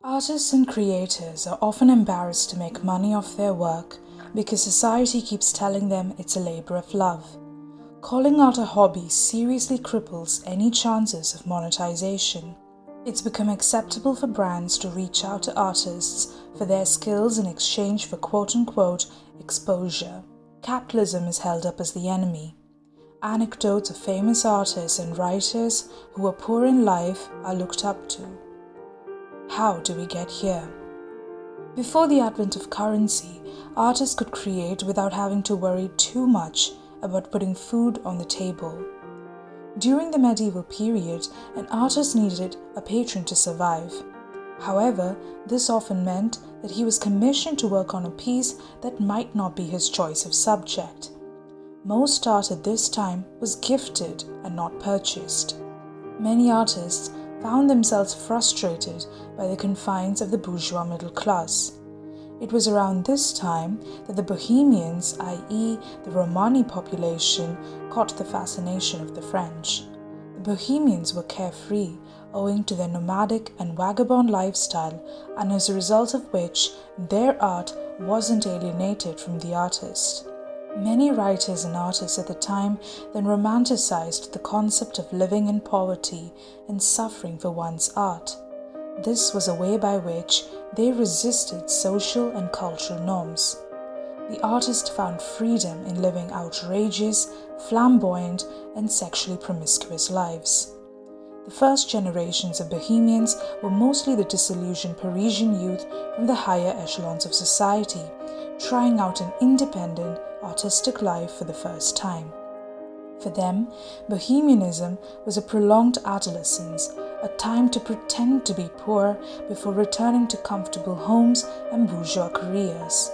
Artists and creators are often embarrassed to make money off their work because society keeps telling them it's a labor of love. Calling out a hobby seriously cripples any chances of monetization. It's become acceptable for brands to reach out to artists for their skills in exchange for quote-unquote exposure. Capitalism is held up as the enemy. Anecdotes of famous artists and writers who were poor in life are looked up to. How do we get here? Before the advent of currency, artists could create without having to worry too much about putting food on the table. During the medieval period, an artist needed a patron to survive. However, this often meant that he was commissioned to work on a piece that might not be his choice of subject. Most art at this time was gifted and not purchased. Many artists found themselves frustrated by the confines of the bourgeois middle class. It was around this time that the Bohemians, i.e. the Romani population, caught the fascination of the French. The Bohemians were carefree, owing to their nomadic and vagabond lifestyle, and as a result of which their art wasn't alienated from the artist. Many writers and artists at the time then romanticized the concept of living in poverty and suffering for one's art. This was a way by which they resisted social and cultural norms. The artist found freedom in living outrageous, flamboyant, and sexually promiscuous lives. The first generations of Bohemians were mostly the disillusioned Parisian youth from the higher echelons of society, trying out an independent, artistic life for the first time. For them, Bohemianism was a prolonged adolescence, a time to pretend to be poor before returning to comfortable homes and bourgeois careers.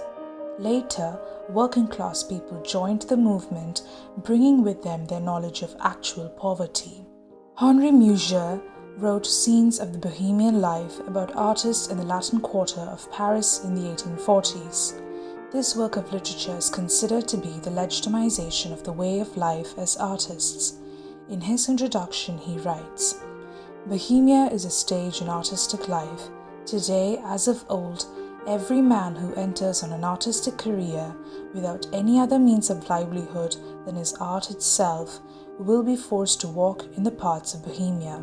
Later, working-class people joined the movement, bringing with them their knowledge of actual poverty. Henri Murger wrote Scenes of the Bohemian Life about artists in the Latin Quarter of Paris in the 1840s. This work of literature is considered to be the legitimization of the way of life as artists. In his introduction, he writes, "Bohemia is a stage in artistic life. Today, as of old, every man who enters on an artistic career without any other means of livelihood than his art itself will be forced to walk in the paths of Bohemia."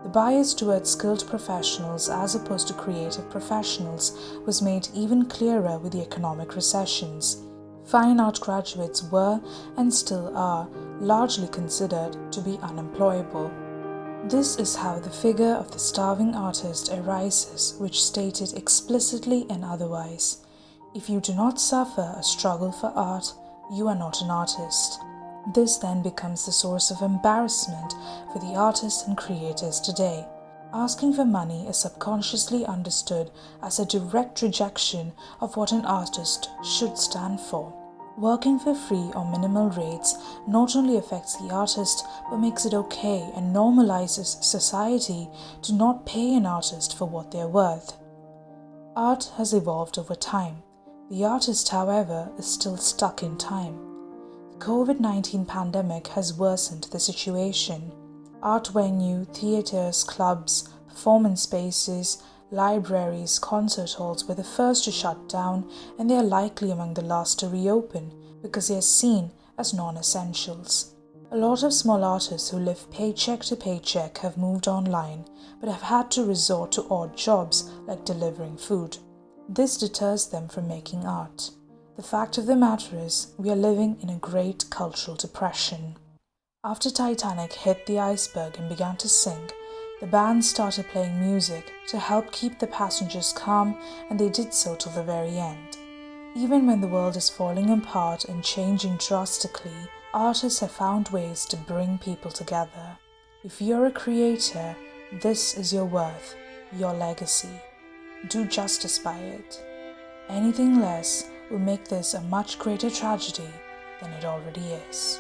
The bias towards skilled professionals as opposed to creative professionals was made even clearer with the economic recessions. Fine art graduates were, and still are, largely considered to be unemployable. This is how the figure of the starving artist arises, which stated explicitly and otherwise, "If you do not suffer a struggle for art, you are not an artist." This then becomes the source of embarrassment for the artists and creators today. Asking for money is subconsciously understood as a direct rejection of what an artist should stand for. Working for free or minimal rates not only affects the artist but makes it okay and normalizes society to not pay an artist for what they're worth. Art has evolved over time. The artist, however, is still stuck in time. The COVID-19 pandemic has worsened the situation. Art venues, theaters, clubs, performance spaces, libraries, concert halls were the first to shut down, and they are likely among the last to reopen because they are seen as non-essentials. A lot of small artists who live paycheck to paycheck have moved online, but have had to resort to odd jobs like delivering food. This deters them from making art. The fact of the matter is, we are living in a great cultural depression. After Titanic hit the iceberg and began to sink, the band started playing music to help keep the passengers calm, and they did so till the very end. Even when the world is falling apart and changing drastically, artists have found ways to bring people together. If you're a creator, this is your worth, your legacy. Do justice by it. Anything less will make this a much greater tragedy than it already is.